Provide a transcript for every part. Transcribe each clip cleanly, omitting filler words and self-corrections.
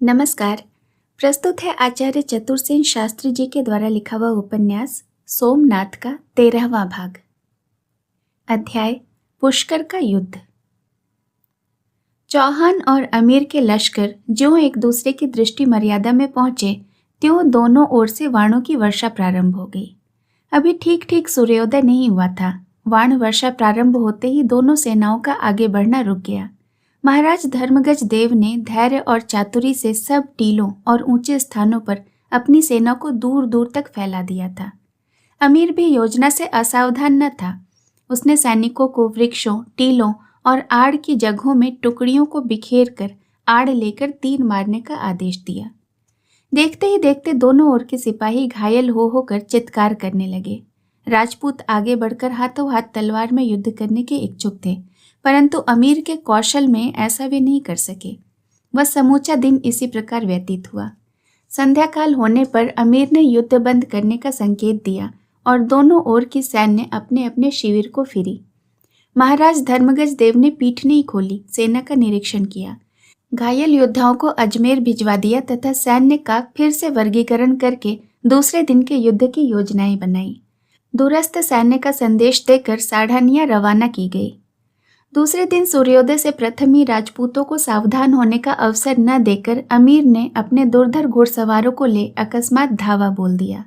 नमस्कार। प्रस्तुत है आचार्य चतुरसेन शास्त्री जी के द्वारा लिखा हुआ उपन्यास सोमनाथ का 13वां भाग। अध्याय पुष्कर का युद्ध। चौहान और अमीर के लश्कर ज्यों एक दूसरे की दृष्टि मर्यादा में पहुंचे त्यों दोनों ओर से वाणों की वर्षा प्रारंभ हो गई। अभी ठीक ठीक सूर्योदय नहीं हुआ था। वाण वर्षा प्रारंभ होते ही दोनों सेनाओं का आगे बढ़ना रुक गया। महाराज धर्मगज देव ने धैर्य और चातुरी से सब टीलों और ऊंचे स्थानों पर अपनी सेना को दूर दूर तक फैला दिया था। अमीर भी योजना से असावधान न था। उसने सैनिकों को वृक्षों, टीलों और आड़ की जगहों में टुकड़ियों को बिखेर कर आड़ लेकर तीर मारने का आदेश दिया। देखते ही देखते दोनों ओर के सिपाही घायल हो होकर चित्कार करने लगे। राजपूत आगे बढ़कर हाथों हाथ तलवार में युद्ध करने के इच्छुक थे, परंतु अमीर के कौशल में ऐसा वे नहीं कर सके। वह समूचा दिन इसी प्रकार व्यतीत हुआ। संध्या काल होने पर अमीर ने युद्ध बंद करने का संकेत दिया और दोनों ओर की सैन्य अपने अपने शिविर को फिरी। महाराज धर्मगज देव ने पीठ नहीं खोली, सेना का निरीक्षण किया, घायल योद्धाओं को अजमेर भिजवा दिया तथा सैन्य का फिर से वर्गीकरण करके दूसरे दिन के युद्ध की योजनाएं बनाई। दूरस्थ सैन्य का संदेश देकर साढ़ानियां रवाना की गई। दूसरे दिन सूर्योदय से प्रथम ही राजपूतों को सावधान होने का अवसर न देकर अमीर ने अपने दुर्धर घुड़सवारों को ले अकस्मात धावा बोल दिया।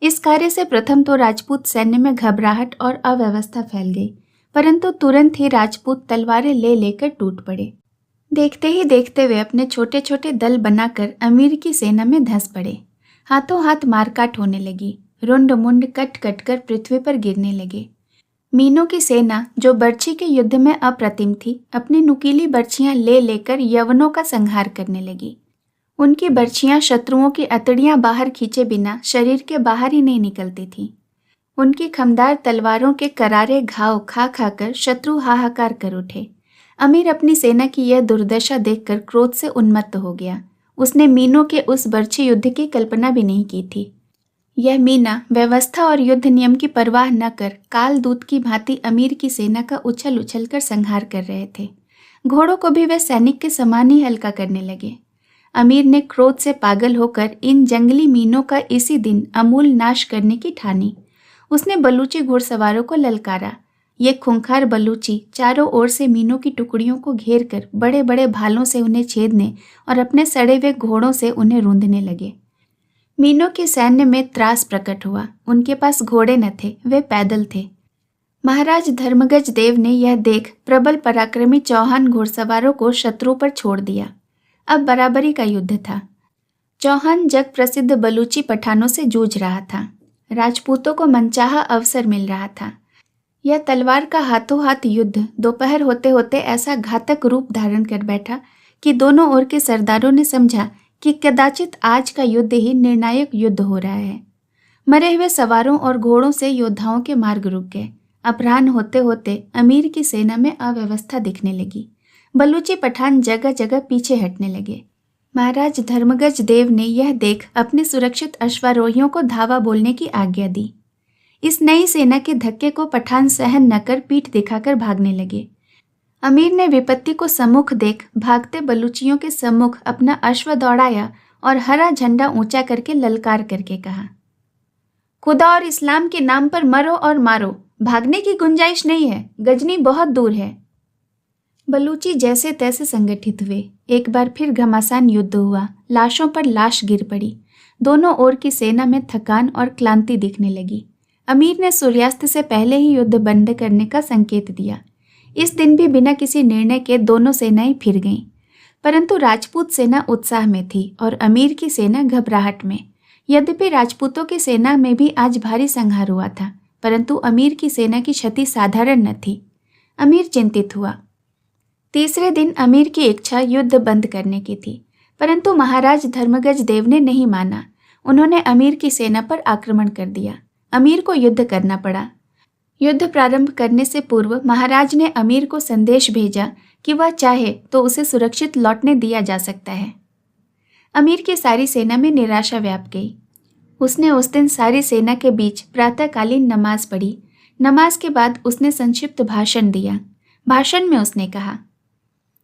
इस कार्य से प्रथम तो राजपूत सैन्य में घबराहट और अव्यवस्था फैल गई, परंतु तुरंत ही राजपूत तलवारें ले लेकर टूट पड़े। देखते ही देखते वे अपने छोटे छोटे दल बनाकर अमीर की सेना में धंस पड़े। हाथों हाथ मारकाट होने लगी। रुंड मुंड कट कट कर पृथ्वी पर गिरने लगे। मीनों की सेना, जो बर्छी के युद्ध में अप्रतिम थी, अपनी नुकीली बर्छियां ले लेकर यवनों का संहार करने लगी। उनकी बर्छियां शत्रुओं की अतड़ियां बाहर खींचे बिना शरीर के बाहर ही नहीं निकलती थीं। उनकी खमदार तलवारों के करारे घाव खा खाकर शत्रु हाहाकार कर उठे। अमीर अपनी सेना की यह दुर्दशा देखकर क्रोध से उन्मत्त हो गया। उसने मीनों के उस बर्छी युद्ध की कल्पना भी नहीं की थी। यह मीना व्यवस्था और युद्ध नियम की परवाह न कर कालदूत की भांति अमीर की सेना का उछल उछल कर संहार कर रहे थे। घोड़ों को भी वे सैनिक के समान ही हल्का करने लगे। अमीर ने क्रोध से पागल होकर इन जंगली मीनों का इसी दिन अमूल नाश करने की ठानी। उसने बलूची घुड़सवारों को ललकारा। ये खूंखार बलूची चारों ओर से मीनों की टुकड़ियों को घेर कर बड़े बड़े भालों से उन्हें छेदने और अपने सड़े हुए घोड़ों से उन्हें रूंधने लगे। मीनों के सैन्य में त्रास प्रकट हुआ। उनके पास घोड़े न थे, वे पैदल थे। महाराज धर्मगज देव ने यह देख प्रबल पराक्रमी चौहान घुड़सवारों को शत्रु पर छोड़ दिया। अब बराबरी का युद्ध था। चौहान जग प्रसिद्ध बलूची पठानों से जूझ रहा था। राजपूतों को मनचाहा अवसर मिल रहा था। यह तलवार का हाथों हाथ युद्ध दोपहर होते होते ऐसा घातक रूप धारण कर बैठा कि दोनों ओर के सरदारों ने समझा कि कदाचित आज का युद्ध ही निर्णायक युद्ध हो रहा है। मरे हुए सवारों और घोड़ों से योद्धाओं के मार्ग रुक गए। अपराह्न होते होते अमीर की सेना में अव्यवस्था दिखने लगी। बलूची पठान जगह जगह पीछे हटने लगे। महाराज धर्मगज देव ने यह देख अपने सुरक्षित अश्वारोहियों को धावा बोलने की आज्ञा दी। इस नई सेना के धक्के को पठान सहन न कर पीठ दिखाकर भागने लगे। अमीर ने विपत्ति को सम्मुख देख भागते बलूचियों के सम्मुख अपना अश्व दौड़ाया और हरा झंडा ऊंचा करके ललकार करके कहा, खुदा और इस्लाम के नाम पर मरो और मारो, भागने की गुंजाइश नहीं है, गजनी बहुत दूर है। बलूची जैसे तैसे संगठित हुए। एक बार फिर घमासान युद्ध हुआ। लाशों पर लाश गिर पड़ी। दोनों ओर की सेना में थकान और क्लांति दिखने लगी। अमीर ने सूर्यास्त से पहले ही युद्ध बंद करने का संकेत दिया। इस दिन भी बिना किसी निर्णय के दोनों सेनाएं फिर गईं, परंतु राजपूत सेना उत्साह में थी और अमीर की सेना घबराहट में। यद्यपि राजपूतों की सेना में भी आज भारी संहार हुआ था, परंतु अमीर की सेना की क्षति साधारण न थी। अमीर चिंतित हुआ। तीसरे दिन अमीर की इच्छा युद्ध बंद करने की थी, परंतु महाराज धर्मगज देव ने नहीं माना। उन्होंने अमीर की सेना पर आक्रमण कर दिया। अमीर को युद्ध करना पड़ा। युद्ध प्रारंभ करने से पूर्व महाराज ने अमीर को संदेश भेजा कि वह चाहे तो उसे सुरक्षित लौटने दिया जा सकता है। अमीर की सारी सेना में निराशा व्याप गई। उसने उस दिन सारी सेना के बीच प्रातःकालीन नमाज पढ़ी। नमाज के बाद उसने संक्षिप्त भाषण दिया। भाषण में उसने कहा,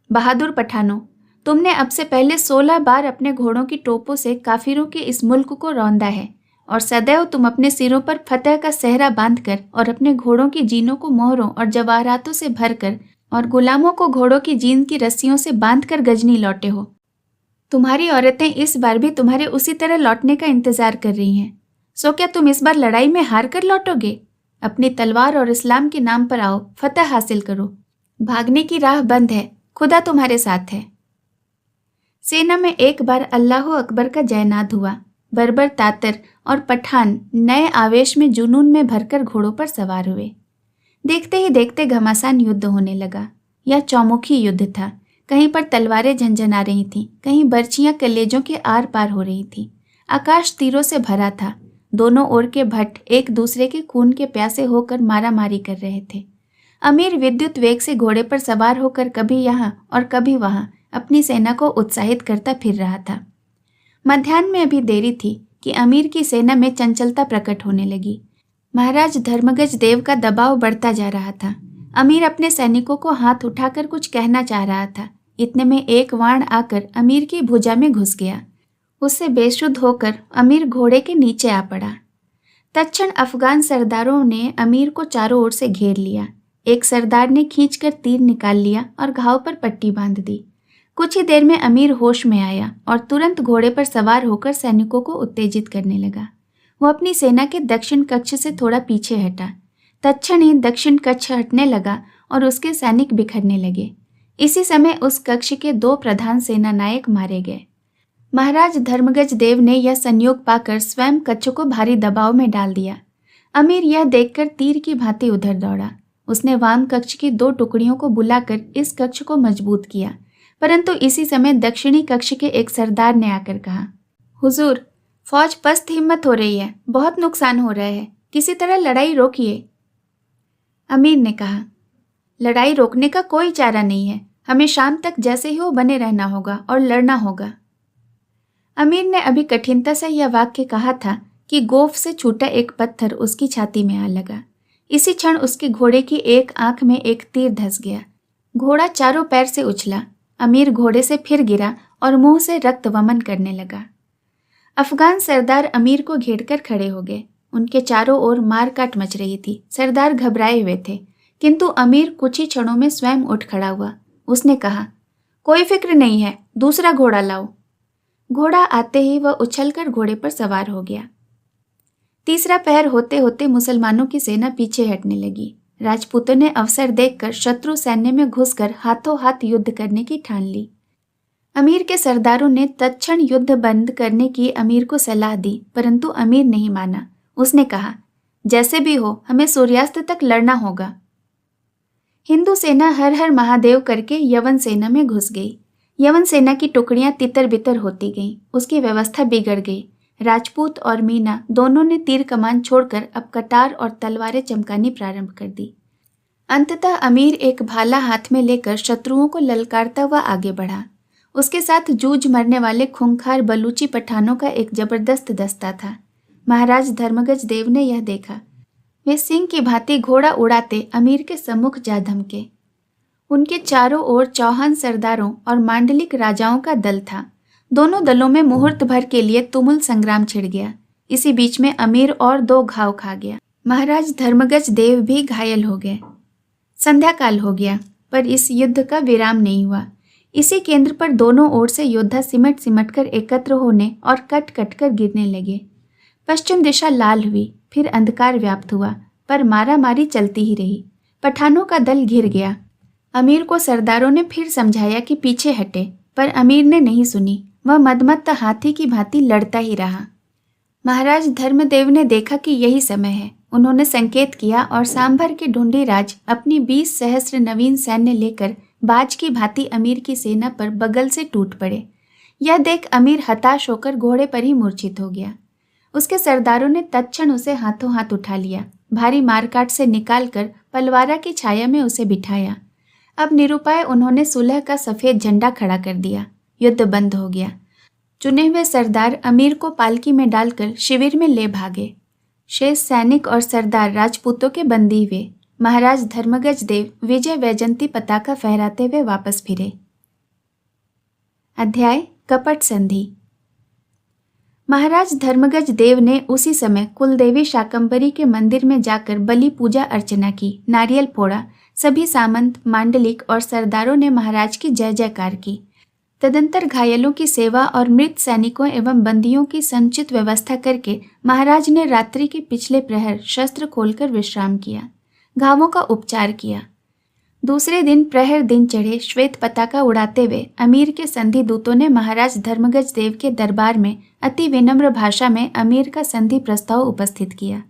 बहादुर पठानों, तुमने अब से पहले 16 बार अपने घोड़ों की टोपों से काफिरों के इस मुल्क को रौंदा है और सदैव तुम अपने सिरों पर फतह का सेहरा बांधकर और अपने घोड़ों की जीनों को मोहरों और जवाहरातों से भरकर और गुलामों को घोड़ों की जीन की रस्सियों से बांधकर गजनी लौटे हो। तुम्हारी औरतें इस बार भी तुम्हारे उसी तरह लौटने का इंतजार कर रही हैं। सो क्या तुम इस बार लड़ाई में हार कर लौटोगे? अपनी तलवार और इस्लाम के नाम पर आओ, फतह हासिल करो। भागने की राह बंद है, खुदा तुम्हारे साथ है। सेना में एक बार अल्लाह अकबर का जयनाद हुआ। बर्बर, तातर और पठान नए आवेश में जुनून में भरकर घोड़ों पर सवार हुए। देखते ही देखते घमासान युद्ध होने लगा। यह चौमुखी युद्ध था। कहीं पर तलवारें झंझना रही थीं, कहीं बर्छियां कलेजों के आर पार हो रही थीं। आकाश तीरों से भरा था। दोनों ओर के भट्ट एक दूसरे के खून के प्यासे होकर मारामारी कर रहे थे। अमीर विद्युत वेग से घोड़े पर सवार होकर कभी यहाँ और कभी वहाँ अपनी सेना को उत्साहित करता फिर रहा था। मध्याह्न में अभी देरी थी कि अमीर की सेना में चंचलता प्रकट होने लगी। महाराज धर्मगज देव का दबाव बढ़ता जा रहा था। अमीर अपने सैनिकों को हाथ उठाकर कुछ कहना चाह रहा था। इतने में एक वाण आकर अमीर की भुजा में घुस गया। उससे बेशुद्ध होकर अमीर घोड़े के नीचे आ पड़ा। तत्क्षण अफगान सरदारों ने अमीर को चारों ओर से घेर लिया। एक सरदार ने खींचकर तीर निकाल लिया और घाव पर पट्टी बांध दी। कुछ ही देर में अमीर होश में आया और तुरंत घोड़े पर सवार होकर सैनिकों को उत्तेजित करने लगा। वो अपनी सेना के दक्षिण कक्ष से थोड़ा पीछे हटा। तत्क्षण ही दक्षिण कक्ष हटने लगा और उसके सैनिक बिखरने लगे। इसी समय उस कक्ष के 2 प्रधान सेना नायक मारे गए। महाराज धर्मगज देव ने यह संयोग पाकर स्वयं कच्छ को भारी दबाव में डाल दिया। अमीर यह देखकर तीर की भांति उधर दौड़ा। उसने वाम कक्ष की 2 टुकड़ियों को बुलाकर इस कक्ष को मजबूत किया, परंतु इसी समय दक्षिणी कक्ष के एक सरदार ने आकर कहा, हुजूर, फौज पस्त हिम्मत हो रही है, बहुत नुकसान हो रहा है, किसी तरह लड़ाई रोकिए। अमीर ने कहा, लड़ाई रोकने का कोई चारा नहीं है, हमें शाम तक जैसे ही हो बने रहना होगा और लड़ना होगा। अमीर ने अभी कठिनता से यह वाक्य कहा था कि गोफ से छूटा एक पत्थर उसकी छाती में आ लगा। इसी क्षण उसके घोड़े की एक आंख में एक तीर धंस गया। घोड़ा चारों पैर से उछला। अमीर घोड़े से फिर गिरा और मुंह से रक्त वमन करने लगा। अफगान सरदार अमीर को घेरकर खड़े हो गए। उनके चारों ओर मारकाट मच रही थी। सरदार घबराए हुए थे, किंतु अमीर कुछ ही क्षणों में स्वयं उठ खड़ा हुआ। उसने कहा, कोई फिक्र नहीं है, दूसरा घोड़ा लाओ। घोड़ा आते ही वह उछलकर घोड़े पर सवार हो गया। तीसरा पहर होते होते मुसलमानों की सेना पीछे हटने लगी। राजपूतों ने अवसर देखकर शत्रु सैन्य में घुसकर हाथों हाथ युद्ध करने की ठान ली। अमीर के सरदारों ने तत्क्षण युद्ध बंद करने की अमीर को सलाह दी, परंतु अमीर नहीं माना। उसने कहा, जैसे भी हो, हमें सूर्यास्त तक लड़ना होगा। हिंदू सेना हर हर महादेव करके यवन सेना में घुस गई। यवन सेना की टुकड़ियां तितर बितर होती गईं। उसकी व्यवस्था बिगड़ गई। राजपूत और मीना दोनों ने तीर कमान छोड़कर अब कटार और तलवारें चमकानी प्रारंभ कर दी। अंततः अमीर एक भाला हाथ में लेकर शत्रुओं को ललकारता हुआ आगे बढ़ा। उसके साथ जूझ मरने वाले खूंखार बलूची पठानों का एक जबरदस्त दस्ता था। महाराज धर्मगज देव ने यह देखा। वे सिंह की भांति घोड़ा उड़ाते अमीर के सम्मुख जा धमके। उनके चारों ओर चौहान सरदारों और मांडलिक राजाओं का दल था। दोनों दलों में मुहूर्त भर के लिए तुमुल संग्राम छिड़ गया। इसी बीच में अमीर और 2 घाव खा गया। महाराज धर्मगज देव भी घायल हो गए। संध्या काल हो गया, पर इस युद्ध का विराम नहीं हुआ। इसी केंद्र पर दोनों ओर से योद्धा सिमट सिमट कर एकत्र होने और कट कट कर गिरने लगे। पश्चिम दिशा लाल हुई, फिर अंधकार व्याप्त हुआ, पर मारामारी चलती ही रही। पठानों का दल घिर गया। अमीर को सरदारों ने फिर समझाया कि पीछे हटे, पर अमीर ने नहीं सुनी। वह मदमत्त हाथी की भांति लड़ता ही रहा। महाराज धर्मदेव ने देखा कि यही समय है। उन्होंने संकेत किया और सांभर के ढूंढीराज अपनी 20 सहस्त्र नवीन सैन्य लेकर बाज की भांति अमीर की सेना पर बगल से टूट पड़े। यह देख अमीर हताश होकर घोड़े पर ही मूर्छित हो गया। उसके सरदारों ने तत्क्षण उसे हाथों हाथ उठा लिया। भारी मारकाट से निकालकर पलवारा की छाया में उसे बिठाया। अब निरुपाय उन्होंने सुलह का सफेद झंडा खड़ा कर दिया। युद्ध बंद हो गया। चुने हुए सरदार अमीर को पालकी में डालकर शिविर में ले भागे। शेष सैनिक और सरदार राजपूतों के बंदी हुए। महाराज धर्मगज देव विजय वैजंती पताका फहराते हुए वापस फिरे। अध्याय कपट संधि। महाराज धर्मगज देव ने उसी समय कुलदेवी शाकंभरी के मंदिर में जाकर बलि पूजा अर्चना की, नारियल फोड़ा। सभी सामंत, मांडलिक और सरदारों ने महाराज की जय जयकार की। तदंतर घायलों की सेवा और मृत सैनिकों एवं बंदियों की समुचित व्यवस्था करके महाराज ने रात्रि के पिछले प्रहर शस्त्र खोलकर विश्राम किया, घावों का उपचार किया। दूसरे दिन प्रहर दिन चढ़े श्वेत पताका उड़ाते हुए अमीर के संधि दूतों ने महाराज धर्मगज देव के दरबार में अति विनम्र भाषा में अमीर का संधि प्रस्ताव उपस्थित किया।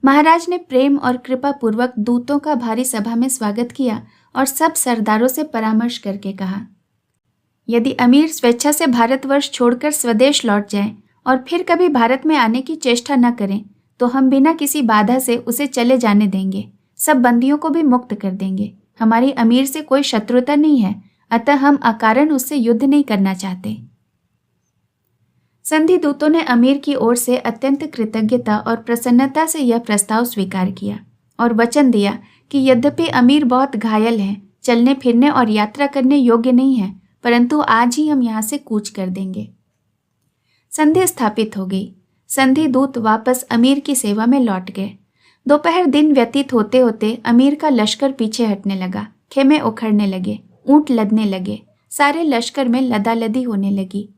महाराज ने प्रेम और कृपा पूर्वक दूतों का भारी सभा में स्वागत किया और सब सरदारों से परामर्श करके कहा, यदि अमीर स्वेच्छा से भारतवर्ष छोड़कर स्वदेश लौट जाएं और फिर कभी भारत में आने की चेष्टा न करें तो हम बिना किसी बाधा से उसे चले जाने देंगे। सब बंदियों को भी मुक्त कर देंगे। हमारी अमीर से कोई शत्रुता नहीं है, अतः हम अकारण उससे युद्ध नहीं करना चाहते। संधि दूतों ने अमीर की ओर से अत्यंत कृतज्ञता और प्रसन्नता से यह प्रस्ताव स्वीकार किया और वचन दिया कि यद्यपि अमीर बहुत घायल हैं, चलने फिरने और यात्रा करने योग्य नहीं है, परंतु आज ही हम यहाँ से कूच कर देंगे। संधि स्थापित हो गई। संधि दूत वापस अमीर की सेवा में लौट गए। दोपहर दिन व्यतीत होते होते अमीर का लश्कर पीछे हटने लगा, खेमे उखड़ने लगे, ऊंट लदने लगे, सारे लश्कर में लदालदी होने लगी।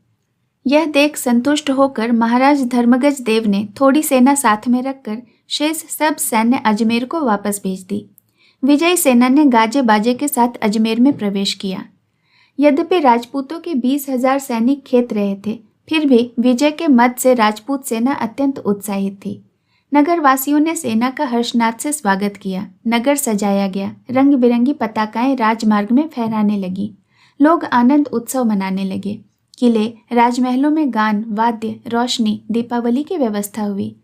यह देख संतुष्ट होकर महाराज धर्मगज देव ने थोड़ी सेना साथ में रखकर शेष सब सैन्य अजमेर को वापस भेज दी। विजयी सेना ने गाजे बाजे के साथ अजमेर में प्रवेश किया। यद्यपि राजपूतों के 20,000 सैनिक खेत रहे थे, फिर भी विजय के मद से राजपूत सेना अत्यंत उत्साहित थी। नगर वासियों ने सेना का हर्षनाद से स्वागत किया। नगर सजाया गया, रंग बिरंगी पताकाएं राजमार्ग में फहराने लगी। लोग आनंद उत्सव मनाने लगे। किले, राजमहलों में गान, वाद्य, रोशनी, दीपावली की व्यवस्था हुई।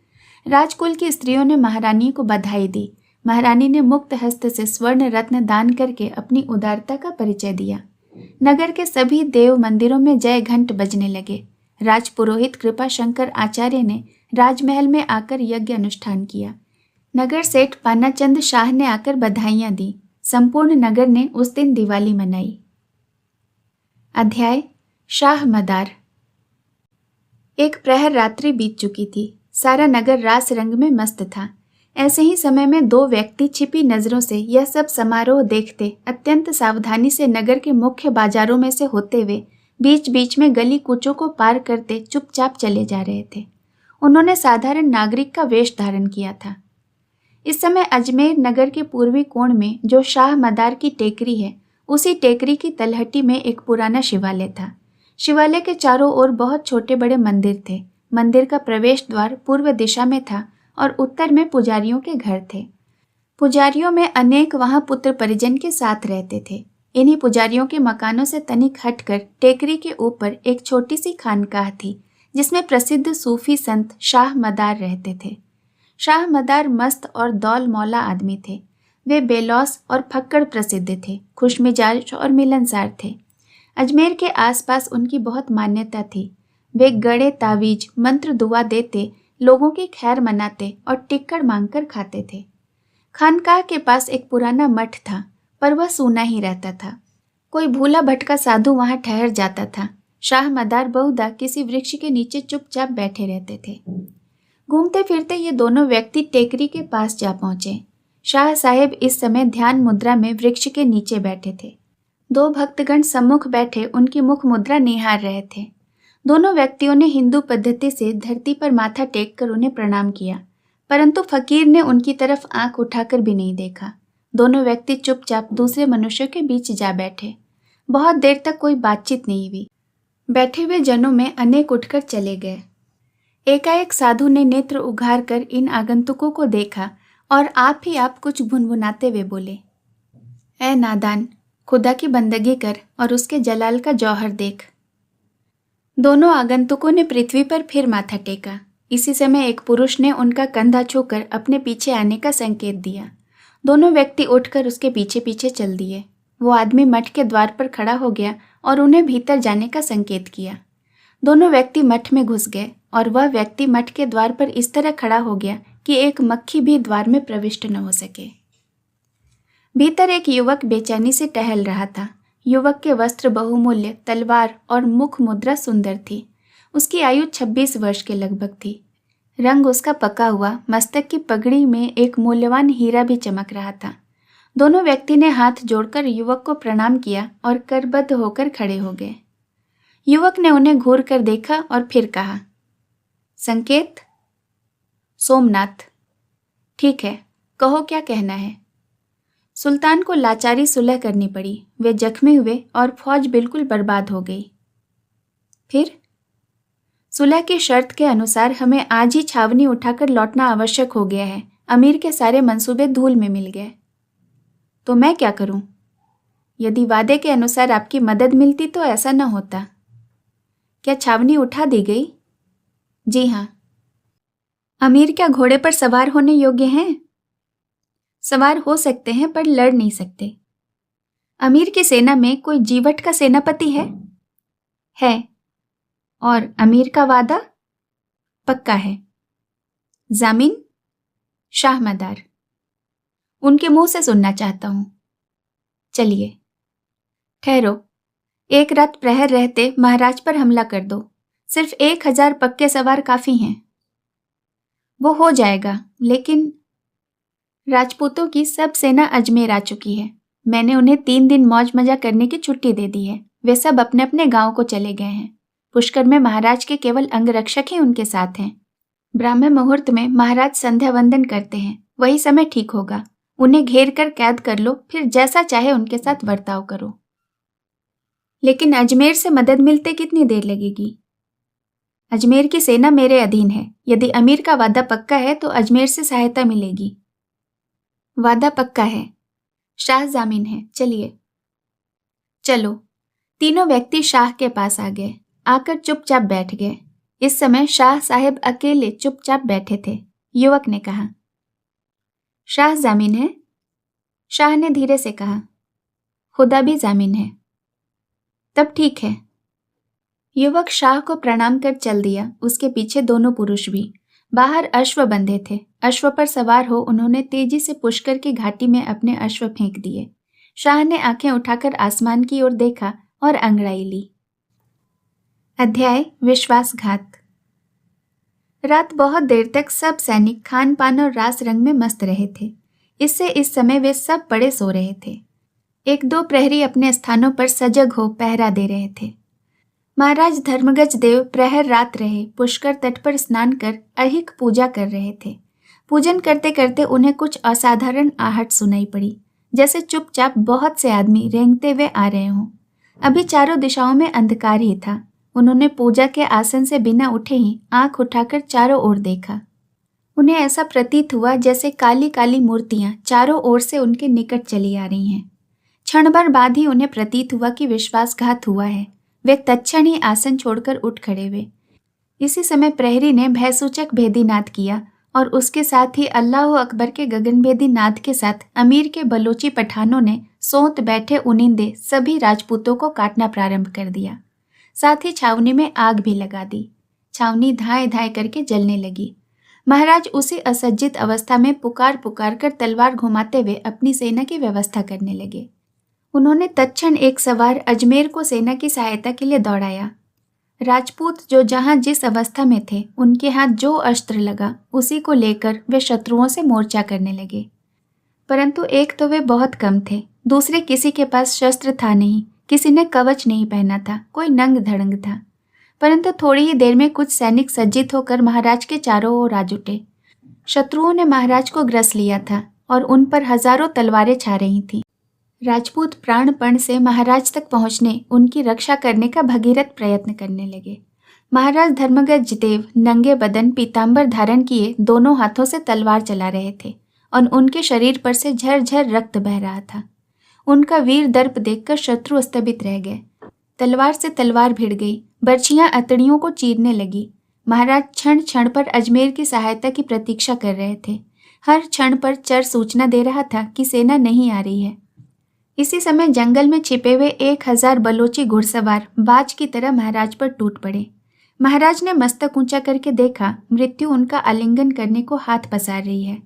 राजकुल की स्त्रियों ने महारानी को बधाई दी। महारानी ने मुक्त हस्त से स्वर्ण रत्न दान करके अपनी उदारता का परिचय दिया। नगर के सभी देव मंदिरों में जय घंट बजने लगे। राजपुरोहित कृपा शंकर आचार्य ने राजमहल में आकर यज्ञ अनुष्ठान किया। नगर सेठ पानाचंद शाह ने आकर बधाइयां दी। संपूर्ण नगर ने उस दिन दिवाली मनाई। अध्याय शाह मदार। एक प्रहर रात्रि बीत चुकी थी। सारा नगर रास रंग में मस्त था। ऐसे ही समय में दो व्यक्ति छिपी नजरों से यह सब समारोह देखते अत्यंत सावधानी से नगर के मुख्य बाजारों में से होते हुए बीच बीच में गली कूचों को पार करते चुपचाप चले जा रहे थे। उन्होंने साधारण नागरिक का वेश धारण किया था। इस समय अजमेर नगर के पूर्वी कोण में जो शाह मदार की टेकरी है, उसी टेकरी की तलहटी में एक पुराना शिवालय था। शिवालय के चारों ओर बहुत छोटे बड़े मंदिर थे। मंदिर का प्रवेश द्वार पूर्व दिशा में था और उत्तर में पुजारियों के घर थे। पुजारियों में अनेक वहां पुत्र परिजन के साथ रहते थे। इन्हीं पुजारियों के मकानों से तनिक हटकर टेकरी के ऊपर एक छोटी सी खानकाह थी, जिसमें प्रसिद्ध सूफी संत शाह मदार रहते थे। शाह मदार मस्त और दौल मौला आदमी थे। वे बेलौस और फक्कड़ प्रसिद्ध थे, खुशमिजाज और मिलनसार थे। अजमेर के आसपास उनकी बहुत मान्यता थी। वे गड़े तावीज मंत्र दुआ देते, लोगों की खैर मनाते और टिक्कड़ मांगकर खाते थे। खानकाह के पास एक पुराना मठ था, पर वह सूना ही रहता था। कोई भूला भटका साधु वहां ठहर जाता था। शाह मदार बहुधा किसी वृक्ष के नीचे चुपचाप बैठे रहते थे। घूमते फिरते ये दोनों व्यक्ति टेकरी के पास जा पहुंचे। शाह साहेब इस समय ध्यान मुद्रा में वृक्ष के नीचे बैठे थे। दो भक्तगण सम्मुख बैठे उनकी मुख मुद्रा निहार रहे थे। दोनों व्यक्तियों ने हिंदू पद्धति से धरती पर माथा टेक कर उन्हें प्रणाम किया, परंतु फकीर ने उनकी तरफ आंख उठाकर भी नहीं देखा। दोनों व्यक्ति चुपचाप दूसरे मनुष्यों के बीच जा बैठे। बहुत देर तक कोई बातचीत नहीं हुई। बैठे हुए जनों में अनेक उठकर चले गए। एकाएक साधु ने नेत्र उघार कर इन आगंतुकों को देखा और आप ही आप कुछ भुनभुनाते हुए बोले, ऐ नादान, खुदा की बंदगी कर और उसके जलाल का जौहर देख। दोनों आगंतुकों ने पृथ्वी पर फिर माथा टेका। इसी समय एक पुरुष ने उनका कंधा छूकर अपने पीछे आने का संकेत दिया। दोनों व्यक्ति उठकर उसके पीछे पीछे चल दिए। वो आदमी मठ के द्वार पर खड़ा हो गया और उन्हें भीतर जाने का संकेत किया। दोनों व्यक्ति मठ में घुस गए और वह व्यक्ति मठ के द्वार पर इस तरह खड़ा हो गया कि एक मक्खी भी द्वार में प्रविष्ट न हो सके। भीतर एक युवक बेचैनी से टहल रहा था। युवक के वस्त्र बहुमूल्य, तलवार और मुख मुद्रा सुंदर थी। उसकी आयु 26 वर्ष के लगभग थी। रंग उसका पका हुआ, मस्तक की पगड़ी में एक मूल्यवान हीरा भी चमक रहा था। दोनों व्यक्ति ने हाथ जोड़कर युवक को प्रणाम किया और करबद्ध होकर खड़े हो गए। युवक ने उन्हें घूर कर देखा और फिर कहा, संकेत? सोमनाथ। ठीक है, कहो क्या कहना है। सुल्तान को लाचारी सुलह करनी पड़ी। वे जख्मी हुए और फौज बिल्कुल बर्बाद हो गई। फिर सुलह की शर्त के अनुसार हमें आज ही छावनी उठाकर लौटना आवश्यक हो गया है। अमीर के सारे मंसूबे धूल में मिल गए। तो मैं क्या करूं? यदि वादे के अनुसार आपकी मदद मिलती तो ऐसा न होता। क्या छावनी उठा दी गई? जी हाँ। अमीर क्या घोड़े पर सवार होने योग्य हैं? सवार हो सकते हैं पर लड़ नहीं सकते। अमीर की सेना में कोई जीवट का सेनापति है? है। और अमीर का वादा? पक्का है। जामीन? शाहमदार। उनके मुंह से सुनना चाहता हूं। चलिए। ठहरो, एक रात प्रहर रहते महाराज पर हमला कर दो। सिर्फ 1000 पक्के सवार काफी हैं। वो हो जाएगा, लेकिन राजपूतों की सब सेना अजमेर आ चुकी है। मैंने उन्हें 3 दिन मौज मजा करने की छुट्टी दे दी है। वे सब अपने अपने गांव को चले गए हैं। पुष्कर में महाराज के केवल अंगरक्षक ही उनके साथ हैं। ब्राह्मण मुहूर्त में महाराज संध्या वंदन करते हैं। वही समय ठीक होगा। उन्हें घेर कर कैद कर लो, फिर जैसा चाहे उनके साथ बर्ताव करो। लेकिन अजमेर से मदद मिलते कितनी देर लगेगी? अजमेर की सेना मेरे अधीन है। यदि अमीर का वादा पक्का है तो अजमेर से सहायता मिलेगी। वादा पक्का है। शाह जामीन है। चलिए। चलो। तीनों व्यक्ति शाह के पास आ गए। आकर चुपचाप बैठ गए। इस समय शाह साहेब अकेले चुपचाप बैठे थे। युवक ने कहा, शाह जामीन है? शाह ने धीरे से कहा, खुदा भी जामीन है। तब ठीक है। युवक शाह को प्रणाम कर चल दिया। उसके पीछे दोनों पुरुष भी। बाहर अश्व बंधे थे। अश्व पर सवार हो उन्होंने तेजी से पुष्कर की घाटी में अपने अश्व फेंक दिए। शाह ने आंखें उठाकर आसमान की ओर देखा और अंगड़ाई ली। अध्याय विश्वासघात। रात बहुत देर तक सब सैनिक खान पान और रास रंग में मस्त रहे थे। इससे इस समय वे सब पड़े सो रहे थे। 1-2 प्रहरी अपने स्थानों पर सजग हो पहरा दे रहे थे। महाराज धर्मगज देव प्रहर रात रहे पुष्कर तट पर स्नान कर अहिक पूजा कर रहे थे। पूजन करते करते उन्हें कुछ असाधारण आहट सुनाई पड़ी, जैसे चुपचाप बहुत से आदमी रेंगते हुए आ रहे हों। अभी चारों दिशाओं में अंधकार ही था। उन्होंने पूजा के आसन से बिना उठे ही आंख उठाकर चारों ओर देखा। उन्हें ऐसा प्रतीत हुआ जैसे काली काली मूर्तियां चारों ओर से उनके निकट चली आ रही हैं। क्षण भर बाद ही उन्हें प्रतीत हुआ कि विश्वासघात हुआ है। वे तत्क्षण ही आसन छोड़कर उठ खड़े हुए। इसी समय प्रहरी ने भयसूचक भेदी नाद किया और उसके साथ ही अल्लाह अकबर के गगनभेदी नाद के साथ अमीर के बलोची पठानों ने सोत बैठे उनिंदे सभी राजपूतों को काटना प्रारंभ कर दिया। साथ ही छावनी में आग भी लगा दी। छावनी धाए धाए करके जलने लगी। महाराज उसी असज्जित अवस्था में पुकार पुकार कर तलवार घुमाते हुए अपनी सेना की व्यवस्था करने लगे। उन्होंने तत्क्षण एक सवार अजमेर को सेना की सहायता के लिए दौड़ाया। राजपूत जो जहां जिस अवस्था में थे, उनके हाथ जो अस्त्र लगा उसी को लेकर वे शत्रुओं से मोर्चा करने लगे। परंतु एक तो वे बहुत कम थे, दूसरे किसी के पास शस्त्र था नहीं, किसी ने कवच नहीं पहना था, कोई नंग धड़ंग था। परंतु थोड़ी ही देर में कुछ सैनिक सज्जित होकर महाराज के चारों ओर आ जुटे। शत्रुओं ने महाराज को ग्रस लिया था और उन पर हजारों तलवारें छा रही थीं। राजपूत प्राणपण से महाराज तक पहुंचने, उनकी रक्षा करने का भगीरथ प्रयत्न करने लगे। महाराज धर्मगज देव नंगे बदन पीतांबर धारण किए दोनों हाथों से तलवार चला रहे थे और उनके शरीर पर से झरझर रक्त बह रहा था। उनका वीर दर्प देखकर शत्रु स्तंभित रह गए। तलवार से तलवार भिड़ गई, बर्छियां अतड़ियों को चीरने लगी। महाराज क्षण क्षण पर अजमेर की सहायता की प्रतीक्षा कर रहे थे। हर क्षण पर चर सूचना दे रहा था कि सेना नहीं आ रही है। इसी समय जंगल में छिपे हुए 1000 बलोची घुड़सवार बाज की तरह महाराज पर टूट पड़े। महाराज ने मस्तक ऊंचा करके देखा, मृत्यु उनका आलिंगन करने को हाथ पसार रही है।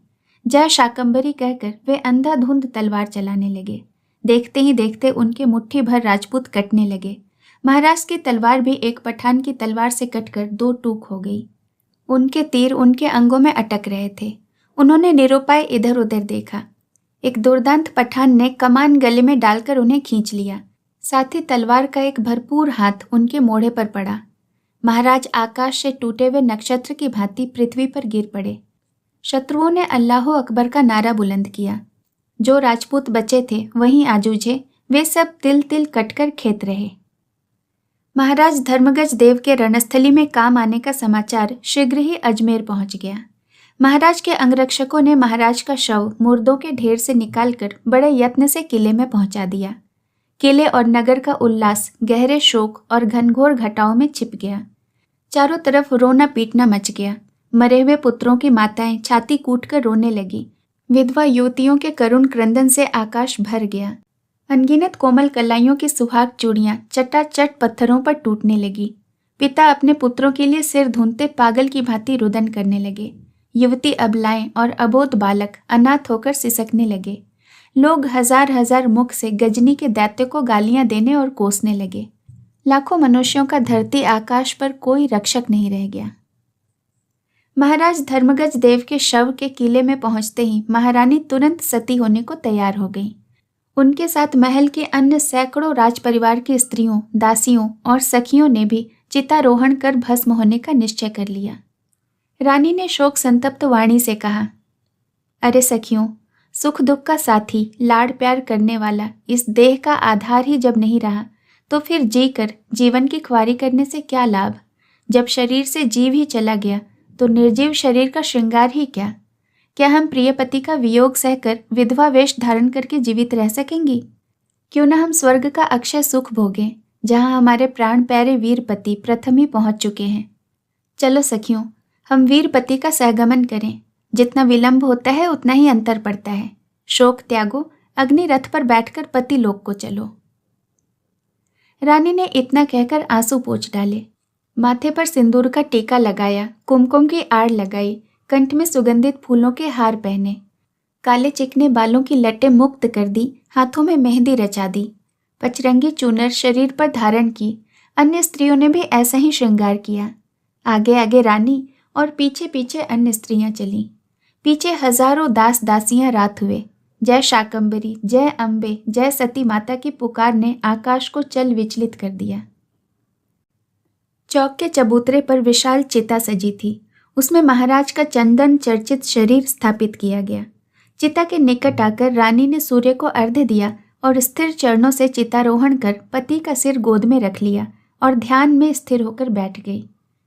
जय शाकंभरी कहकर वे अंधाधुंध तलवार चलाने लगे। देखते ही देखते उनके मुट्ठी भर राजपूत कटने लगे। महाराज की तलवार भी एक पठान की तलवार से कटकर दो टूक हो गई। उनके तीर उनके अंगों में अटक रहे थे। उन्होंने निरुपाय इधर उधर देखा। एक दुर्दांत पठान ने कमान गले में डालकर उन्हें खींच लिया। साथ ही तलवार का एक भरपूर हाथ उनके मोढ़े पर पड़ा। महाराज आकाश से टूटे हुए नक्षत्र की भांति पृथ्वी पर गिर पड़े। शत्रुओं ने अल्लाह अकबर का नारा बुलंद किया। जो राजपूत बचे थे वहीं आ जूझे, वे सब तिल तिल कटकर खेत रहे। महाराज धर्मगज देव के रणस्थली में काम आने का समाचार शीघ्र ही अजमेर पहुंच गया। महाराज के अंगरक्षकों ने महाराज का शव मुर्दों के ढेर से निकालकर बड़े यत्न से किले में पहुंचा दिया। किले और नगर का उल्लास गहरे शोक और घनघोर घटाओं में छिप गया। चारों तरफ रोना पीटना मच गया। मरे हुए पुत्रों की माताएं छाती कूटकर रोने लगी। विधवा युवतियों के करुण क्रंदन से आकाश भर गया। अनगिनत कोमल कलाइयों की सुहाग चूड़ियां चटाचट पत्थरों पर टूटने लगी। पिता अपने पुत्रों के लिए सिर धूंधते पागल की भांति रुदन करने लगे। युवती अबलाएं और अबोध बालक अनाथ होकर सिसकने लगे। लोग हजार हजार मुख से गजनी के दैत्य को गालियां देने और कोसने लगे। लाखों मनुष्यों का धरती आकाश पर कोई रक्षक नहीं रह गया। महाराज धर्मगज देव के शव के किले में पहुंचते ही महारानी तुरंत सती होने को तैयार हो गई। उनके साथ महल के अन्य सैकड़ों राजपरिवार की स्त्रियों, दासियों और सखियों ने भी चितारोहण कर भस्म होने का निश्चय कर लिया। रानी ने शोक संतप्त वाणी से कहा, अरे सखियों, सुख दुख का साथी, लाड़ प्यार करने वाला इस देह का आधार ही जब नहीं रहा तो फिर जी कर जीवन की ख्वारी करने से क्या लाभ। जब शरीर से जीव ही चला गया तो निर्जीव शरीर का श्रृंगार ही क्या। क्या हम प्रिय पति का वियोग सहकर विधवा वेश धारण करके जीवित रह सकेंगी? क्यों न हम स्वर्ग का अक्षय सुख भोगें, जहां हमारे प्राण प्यारे वीर पति प्रथम ही पहुंच चुके हैं। चलो सखियों, हम वीर पति का सहगमन करें। जितना विलंब होता है उतना ही अंतर पड़ता है। शोक त्यागो, अग्नि रथ पर बैठकर पति लोक को चलो। रानी ने इतना कहकर आंसू पोंछ डाले। माथे पर सिंदूर का टीका लगाया, कुमकुम की आड़ लगाई, कंठ में सुगंधित फूलों के हार पहने, काले चिकने बालों की लटें मुक्त कर दी, हाथों में मेहंदी रचा दी, पचरंगी चूनर शरीर पर धारण की। अन्य स्त्रियों ने भी ऐसा ही श्रृंगार किया। आगे आगे रानी और पीछे पीछे अन्य स्त्रियां चलीं। पीछे हजारों दास दासियां रात हुए। जय शाकंभरी, जय अम्बे, जय सती माता की पुकार ने आकाश को चल विचलित कर दिया। चौक के चबूतरे पर विशाल चिता सजी थी। उसमें महाराज का चंदन चर्चित शरीर स्थापित किया गया। चिता के निकट आकर रानी ने सूर्य को अर्घ्य दिया और स्थिर चरणों से चितारोहण कर पति का सिर गोद में रख लिया और ध्यान में स्थिर होकर बैठ गई।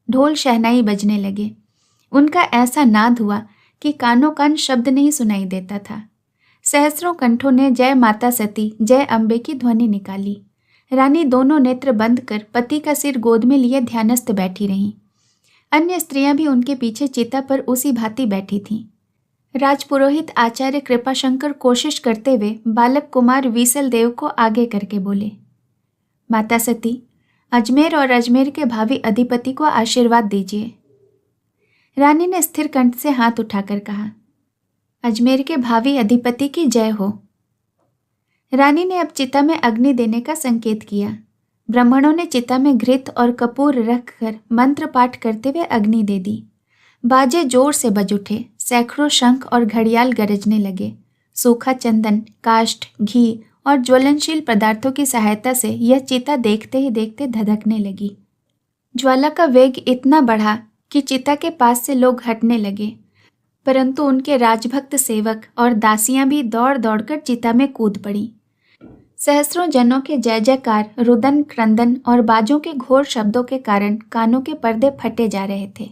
ढोल शहनाई बजने लगे। उनका ऐसा नाद हुआ कि कानों कान शब्द नहीं सुनाई देता था। सहस्रों कंठों ने जय माता सती, जय अम्बे की ध्वनि निकाली। रानी दोनों नेत्र बंद कर पति का सिर गोद में लिए ध्यानस्थ बैठी रहीं। अन्य स्त्रियां भी उनके पीछे चिता पर उसी भांति बैठी थीं। राजपुरोहित आचार्य कृपाशंकर कोशिश करते हुए बालक कुमार वीसल देव को आगे करके बोले, माता सती, अजमेर और अजमेर के भावी अधिपति को आशीर्वाद दीजिए। रानी ने स्थिर कंठ से हाथ उठाकर कहा, अजमेर के भावी अधिपति की जय हो। रानी ने अब चिता में अग्नि देने का संकेत किया। ब्राह्मणों ने चिता में घृत और कपूर रखकर मंत्र पाठ करते हुए अग्नि दे दी। बाजे जोर से बज उठे। सैकड़ों शंख और घड़ियाल गरजने लगे। सूखा चंदन, काष्ठ, घी और ज्वलनशील पदार्थों की सहायता से यह चिता देखते ही देखते धधकने लगी। ज्वाला का वेग इतना बढ़ा कि चिता के पास से लोग हटने लगे, परंतु उनके राजभक्त सेवक और दासियां भी दौड़ दौड़कर चिता में कूद पड़ी। सहस्रों जनों के जय जयकार, रुदन, क्रंदन और बाजों के घोर शब्दों के कारण कानों के पर्दे फटे जा रहे थे।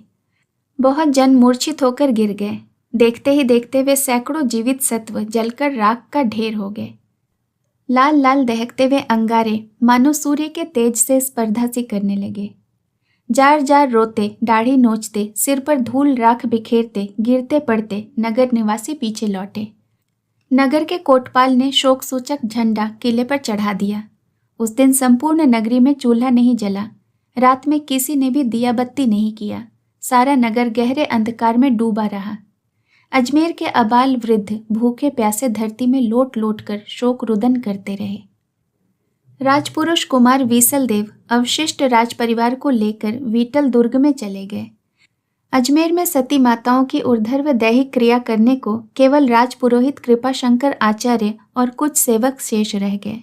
बहुत जन मूर्छित होकर गिर गए। देखते ही देखते वे सैकड़ों जीवित सत्व जलकर राख का ढेर हो गए। लाल लाल दहकते हुए अंगारे मानो सूर्य के तेज से स्पर्धा सी करने लगे। जार जार रोते, दाढ़ी नोचते, सिर पर धूल राख बिखेरते, गिरते पड़ते नगर निवासी पीछे लौटे। नगर के कोटपाल ने शोक सूचक झंडा किले पर चढ़ा दिया। उस दिन संपूर्ण नगरी में चूल्हा नहीं जला। रात में किसी ने भी दिया बत्ती नहीं किया। सारा नगर गहरे अंधकार में डूबा रहा। अजमेर के अबाल वृद्ध भूखे प्यासे धरती में लोट लोट कर शोक रुदन करते रहे। राजपुरुष कुमार वीसल देव अवशिष्ट राज परिवार को लेकर वीटल दुर्ग में चले गए। अजमेर में सती माताओं की ऊर्ध्व दैहिक क्रिया करने को केवल राजपुरोहित कृपाशंकर आचार्य और कुछ सेवक शेष रह गए।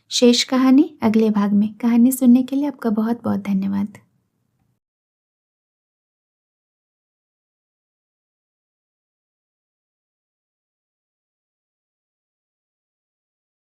शेष कहानी अगले भाग में। कहानी सुनने के लिए आपका बहुत बहुत धन्यवाद।